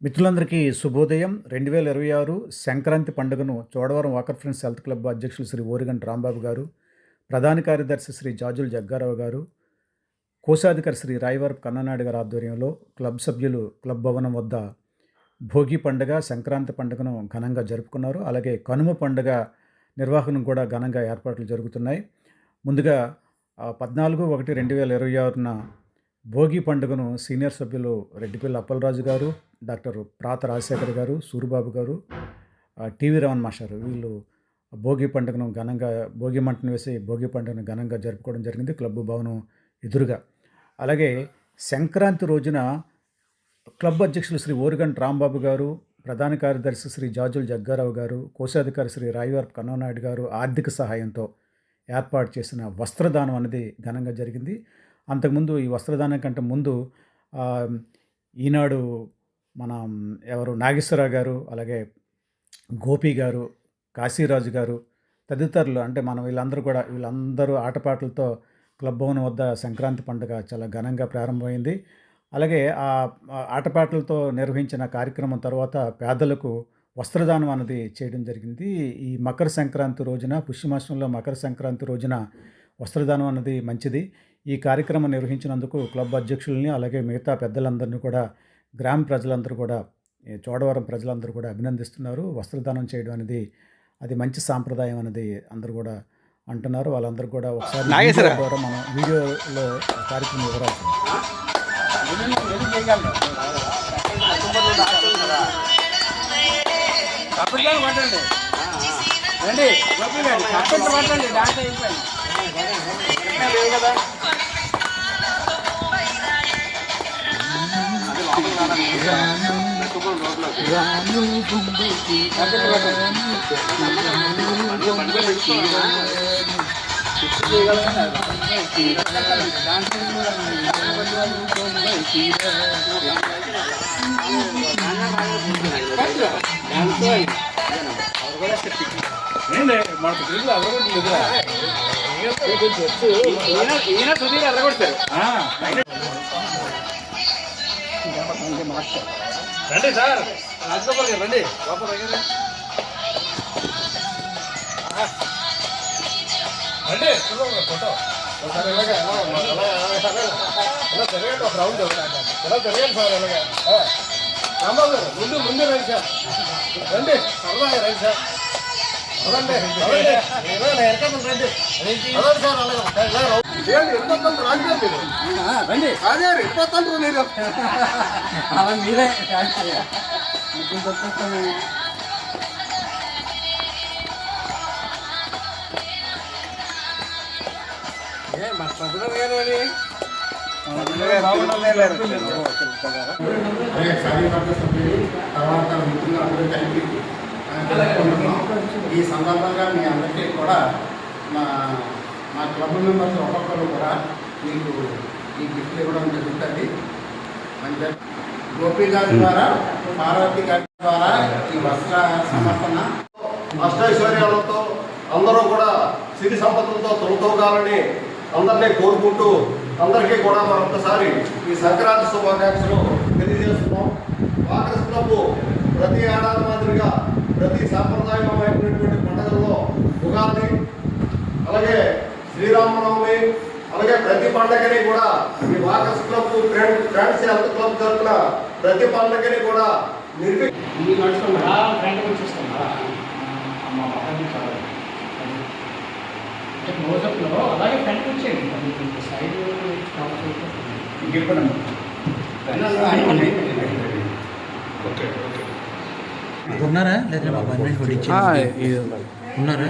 మిత్రులందరికీ శుభోదయం. 2026 సంక్రాంతి పండుగను Chodavaram walker friends health club అధ్యక్షులు శ్రీ ఓరిగంటి రాంబాబు గారు, ప్రధాన కార్యదర్శి శ్రీ జాజుల జగ్గారావు గారు, కోశాధికారి శ్రీ రాయవరపు కన్ననాయుడు గారి ఆధ్వర్యంలో క్లబ్ సభ్యులు క్లబ్ భవనం వద్ద భోగి పండుగ, సంక్రాంతి పండుగను ఘనంగా జరుపుకున్నారు. అలాగే కనుమ పండుగ నిర్వహణ కూడా ఘనంగా ఏర్పాట్లు జరుగుతున్నాయి. ముందుగా 14/1/2026న భోగి పండుగను సీనియర్ సభ్యులు రెడ్డిపల్లి అప్పలరాజు గారు, డాక్టర్ ప్రాత రాజశేఖర్ గారు, సూరిబాబు గారు, టీవీ రమణ మాస్టర్ వీళ్ళు భోగి పండుగను ఘనంగా భోగి మంటను వేసి భోగి పండుగను ఘనంగా జరుపుకోవడం జరిగింది క్లబ్ భవనం ఎదురుగా. అలాగే సంక్రాంతి రోజున క్లబ్ అధ్యక్షులు శ్రీ ఓరిగంటి రాంబాబు గారు, ప్రధాన కార్యదర్శి శ్రీ జాజుల జగ్గారావు గారు, కోశాధికారి శ్రీ రాయవరపు కన్ననాయుడు గారు ఆర్థిక సహాయంతో ఏర్పాటు చేసిన వస్త్రదానం అనేది ఘనంగా జరిగింది. అంతకుముందు ఈ వస్త్రదానం కంటే ముందు ఈనాడు మన నాగేశ్వరరావు గారు, అలాగే గోపి గారు, కాశీరాజు గారు తదితరులు అంటే మనం వీళ్ళందరూ ఆటపాటలతో క్లబ్ భవన్ వద్ద సంక్రాంతి పండుగ చాలా ఘనంగా ప్రారంభమైంది. అలాగే ఆ ఆటపాటలతో నిర్వహించిన కార్యక్రమం తర్వాత పేదలకు వస్త్రదానం అనేది చేయడం జరిగింది. ఈ మకర సంక్రాంతి రోజున, పుష్యమాసంలో మకర సంక్రాంతి రోజున వస్త్రదానం అన్నది మంచిది. ఈ కార్యక్రమం నిర్వహించినందుకు క్లబ్ అధ్యక్షుల్ని, అలాగే మిగతా పెద్దలందరినీ కూడా, గ్రామ ప్రజలందరూ కూడా, చోడవరం ప్రజలందరూ కూడా అభినందిస్తున్నారు. వస్త్రదానం చేయడం అనేది అది మంచి సాంప్రదాయం అనేది అందరూ కూడా అంటున్నారు. వాళ్ళందరూ కూడా ఒకసారి ద్వారా మనం వీడియోలో కార్యక్రమం వివరాలు కదా. రండి సార్, రాజగోపాల్ గారు రండి. రండి ఫోటో ఒకసారి ఇలాగా ఇలా తిరగండి, ఒక రౌండ్ ఇలా తిరగండి సార్. ఇలాగా రాంబాబు గారు ముందు రండి సార్, రండి సరదాగా రండి సార్. రండి రాజారు వెళ్ళిపోతాను మీరు. అలా మీరే మా ప్రజలు గారు ఈ సందర్భంగా మీ అందరికీ కూడా మా క్లబ్ మెంబర్స్ ఒక్కొక్కరు కూడా మీకు ఈ గిఫ్ట్లు ఇవ్వడం జరుగుతుంది. అంటే గోపి గారి ద్వారా, పార్వతి గారి ద్వారా ఈ వస్త్ర సమర్పణ అష్టైశ్వర్యాలతో అందరూ కూడా సిరి సంపదలతో తొలతోగాలని అందరినీ కోరుకుంటూ అందరికీ కూడా మరొకసారి ఈ సంక్రాంతి శుభాకాంక్షలు తెలియజేస్తున్నాం. వాకర్స్ క్లబ్ ప్రతి ఏడాది మాదిరిగా ప్రతి సాంప్రదాయమైనటువంటి పండుగల్లో ఉగాది, అలాగే శ్రీరామనవమి, అలాగే ప్రతి పండుగని కూడా ఈ walkers club friends health club తరఫున ప్రతి పండుగని కూడా అలాగే ఫ్రంట్ వచ్చేయండి సైడ్ ఉన్నారా లేదా ఉన్నారా?